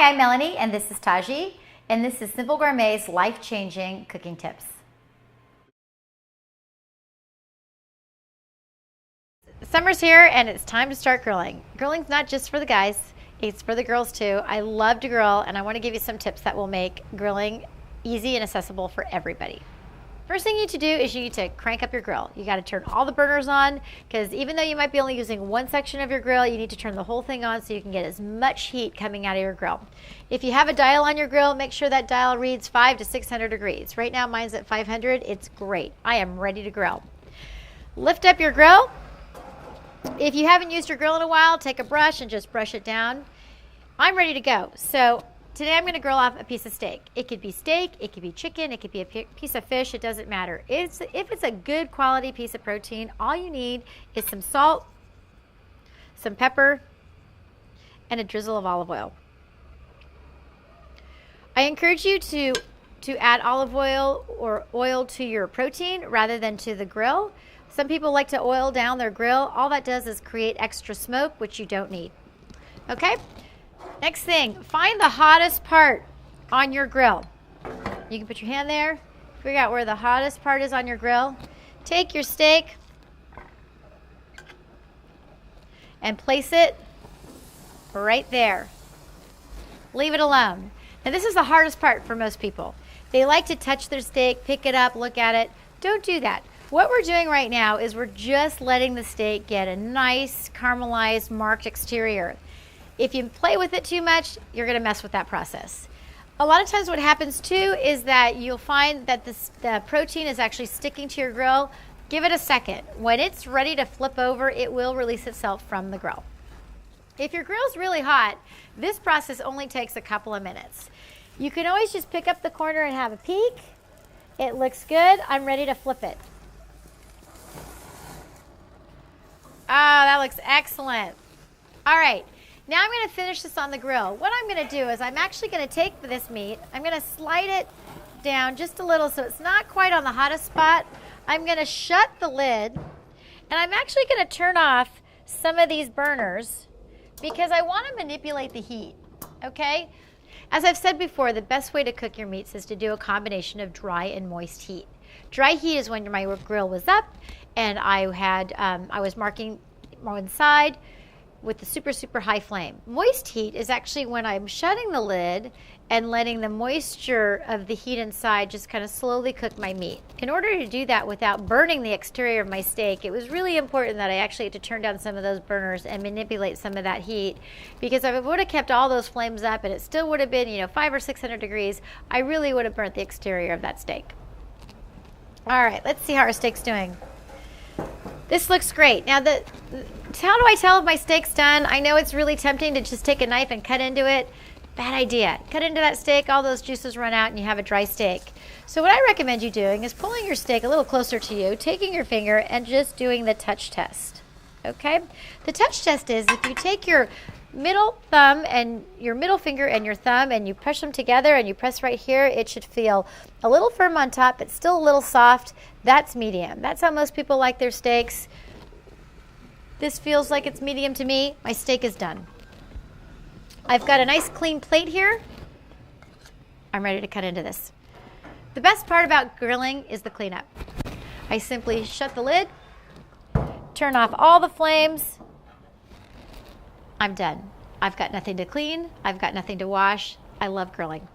I'm Melanie, and this is Taji, and this is Simple Gourmet's life-changing cooking tips. Summer's here, and it's time to start grilling. Grilling's not just for the guys, it's for the girls too. I love to grill, and I want to give you some tips that will make grilling easy and accessible for everybody. First thing you need to do is you need to crank up your grill. You got to turn all the burners on, because even though you might be only using one section of your grill, you need to turn the whole thing on so you can get as much heat coming out of your grill. If you have a dial on your grill, make sure that dial reads 500 to 600 degrees. Right now mine's at 500. It's great. I am ready to grill. Lift up your grill. If you haven't used your grill in a while, take a brush and just brush it down. I'm ready to go. So today I'm going to grill off a piece of steak. It could be steak, it could be chicken, it could be a piece of fish, it doesn't matter. If it's a good quality piece of protein, all you need is some salt, some pepper, and a drizzle of olive oil. I encourage you to add olive oil or oil to your protein rather than to the grill. Some people like to oil down their grill. All that does is create extra smoke, which you don't need. Okay? Next thing, find the hottest part on your grill. You can put your hand there, figure out where the hottest part is on your grill. Take your steak and place it right there. Leave it alone. Now this is the hardest part for most people. They like to touch their steak, pick it up, look at it. Don't do that. What we're doing right now is we're just letting the steak get a nice caramelized marked exterior. If you play with it too much, you're going to mess with that process. A lot of times what happens too is that you'll find that the protein is actually sticking to your grill. Give it a second. When it's ready to flip over, it will release itself from the grill. If your grill's really hot, this process only takes a couple of minutes. You can always just pick up the corner and have a peek. It looks good. I'm ready to flip it. Oh, that looks excellent. All right. Now I'm going to finish this on the grill. What I'm going to do is I'm actually going to take this meat, I'm going to slide it down just a little so it's not quite on the hottest spot. I'm going to shut the lid, and I'm actually going to turn off some of these burners because I want to manipulate the heat, okay? As I've said before, the best way to cook your meats is to do a combination of dry and moist heat. Dry heat is when my grill was up and I was marking one side with the super high flame. Moist heat is actually when I'm shutting the lid and letting the moisture of the heat inside just kind of slowly cook my meat. In order to do that without burning the exterior of my steak, it was really important that I actually had to turn down some of those burners and manipulate some of that heat, because if I would have kept all those flames up and it still would have been 500 or 600 degrees, I really would have burnt the exterior of that steak. All right, let's see how our steak's doing. This looks great. Now, how do I tell if my steak's done? I know it's really tempting to just take a knife and cut into it. Bad idea. Cut into that steak, all those juices run out, and you have a dry steak. So what I recommend you doing is pulling your steak a little closer to you, taking your finger, and just doing the touch test. Okay? The touch test is if you take your middle thumb and your middle finger and your thumb and you push them together and you press right here, it should feel a little firm on top but still a little soft. That's medium. That's how most people like their steaks. This feels like it's medium to me. My steak is done. I've got a nice clean plate here. I'm ready to cut into this. The best part about grilling is the cleanup. I simply shut the lid, turn off all the flames. I'm done. I've got nothing to clean. I've got nothing to wash. I love grilling.